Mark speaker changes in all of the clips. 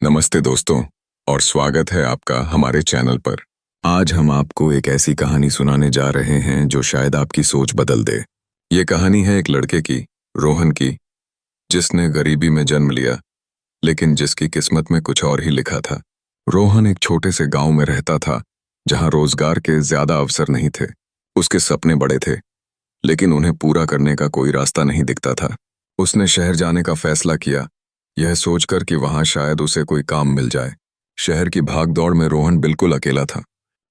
Speaker 1: नमस्ते दोस्तों और स्वागत है आपका हमारे चैनल पर। आज हम आपको एक ऐसी कहानी सुनाने जा रहे हैं जो शायद आपकी सोच बदल दे। ये कहानी है एक लड़के की, रोहन की, जिसने गरीबी में जन्म लिया, लेकिन जिसकी किस्मत में कुछ और ही लिखा था। रोहन एक छोटे से गांव में रहता था जहां रोजगार के ज्यादा अवसर नहीं थे। उसके सपने बड़े थे, लेकिन उन्हें पूरा करने का कोई रास्ता नहीं दिखता था। उसने शहर जाने का फैसला किया, यह सोचकर कि वहां शायद उसे कोई काम मिल जाए। शहर की भागदौड़ में रोहन बिल्कुल अकेला था।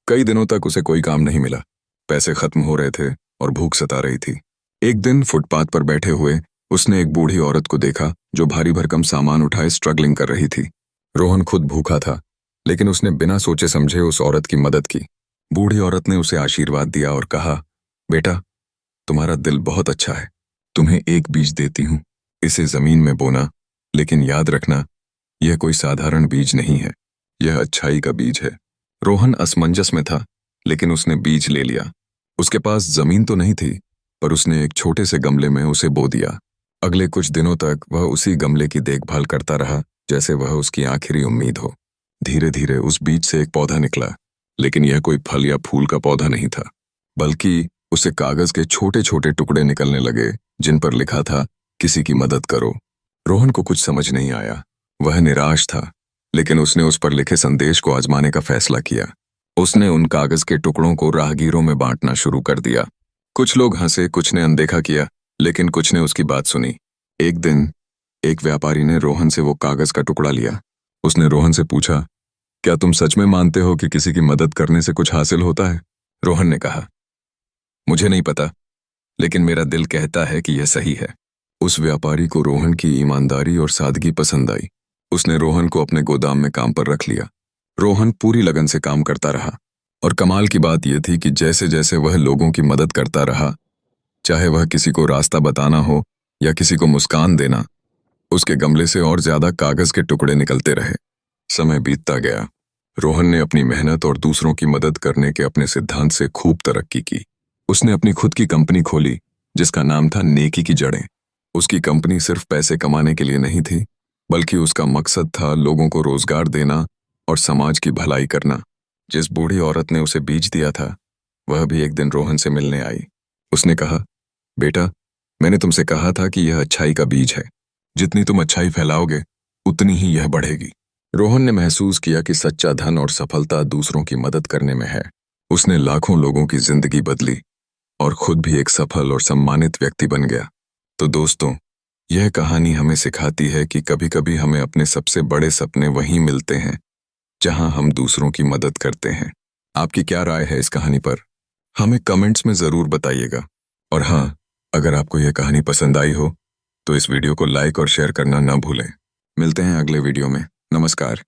Speaker 1: कई दिनों तक उसे कोई काम नहीं मिला। पैसे खत्म हो रहे थे और भूख सता रही थी। एक दिन फुटपाथ पर बैठे हुए उसने एक बूढ़ी औरत को देखा जो भारी भरकम सामान उठाए स्ट्रगलिंग कर रही थी। रोहन खुद भूखा था, लेकिन उसने बिना सोचे समझे उस औरत की मदद की। बूढ़ी औरत ने उसे आशीर्वाद दिया और कहा, बेटा, तुम्हारा दिल बहुत अच्छा है। तुम्हें एक बीज देती हूँ, इसे जमीन में बोना, लेकिन याद रखना, यह कोई साधारण बीज नहीं है, यह अच्छाई का बीज है। रोहन असमंजस में था, लेकिन उसने बीज ले लिया। उसके पास जमीन तो नहीं थी, पर उसने एक छोटे से गमले में उसे बो दिया। अगले कुछ दिनों तक वह उसी गमले की देखभाल करता रहा जैसे वह उसकी आखिरी उम्मीद हो। धीरे धीरे उस बीज से एक पौधा निकला, लेकिन यह कोई फल या फूल का पौधा नहीं था, बल्कि उसे कागज के छोटे छोटे टुकड़े निकलने लगे जिन पर लिखा था, किसी की मदद करो। रोहन को कुछ समझ नहीं आया। वह निराश था, लेकिन उसने उस पर लिखे संदेश को आजमाने का फैसला किया। उसने उन कागज के टुकड़ों को राहगीरों में बांटना शुरू कर दिया। कुछ लोग हंसे, कुछ ने अनदेखा किया, लेकिन कुछ ने उसकी बात सुनी। एक दिन एक व्यापारी ने रोहन से वो कागज का टुकड़ा लिया। उसने रोहन से पूछा, क्या तुम सच में मानते हो कि किसी की मदद करने से कुछ हासिल होता है? रोहन ने कहा, मुझे नहीं पता, लेकिन मेरा दिल कहता है कि यह सही है। उस व्यापारी को रोहन की ईमानदारी और सादगी पसंद आई। उसने रोहन को अपने गोदाम में काम पर रख लिया। रोहन पूरी लगन से काम करता रहा, और कमाल की बात यह थी कि जैसे जैसे वह लोगों की मदद करता रहा, चाहे वह किसी को रास्ता बताना हो या किसी को मुस्कान देना, उसके गमले से और ज्यादा कागज के टुकड़े निकलते रहे। समय बीतता गया। रोहन ने अपनी मेहनत और दूसरों की मदद करने के अपने सिद्धांत से खूब तरक्की की। उसने अपनी खुद की कंपनी खोली जिसका नाम था नेकी की जड़ें। उसकी कंपनी सिर्फ पैसे कमाने के लिए नहीं थी, बल्कि उसका मकसद था लोगों को रोजगार देना और समाज की भलाई करना। जिस बूढ़ी औरत ने उसे बीज दिया था, वह भी एक दिन रोहन से मिलने आई। उसने कहा, बेटा, मैंने तुमसे कहा था कि यह अच्छाई का बीज है। जितनी तुम अच्छाई फैलाओगे, उतनी ही यह बढ़ेगी। रोहन ने महसूस किया कि सच्चा धन और सफलता दूसरों की मदद करने में है। उसने लाखों लोगों की जिंदगी बदली और खुद भी एक सफल और सम्मानित व्यक्ति बन गया। तो दोस्तों, यह कहानी हमें सिखाती है कि कभी-कभी हमें अपने सबसे बड़े सपने वहीं मिलते हैं जहां हम दूसरों की मदद करते हैं। आपकी क्या राय है इस कहानी पर? हमें कमेंट्स में जरूर बताइएगा। और हाँ, अगर आपको यह कहानी पसंद आई हो तो इस वीडियो को लाइक और शेयर करना ना भूलें। मिलते हैं अगले वीडियो में। नमस्कार।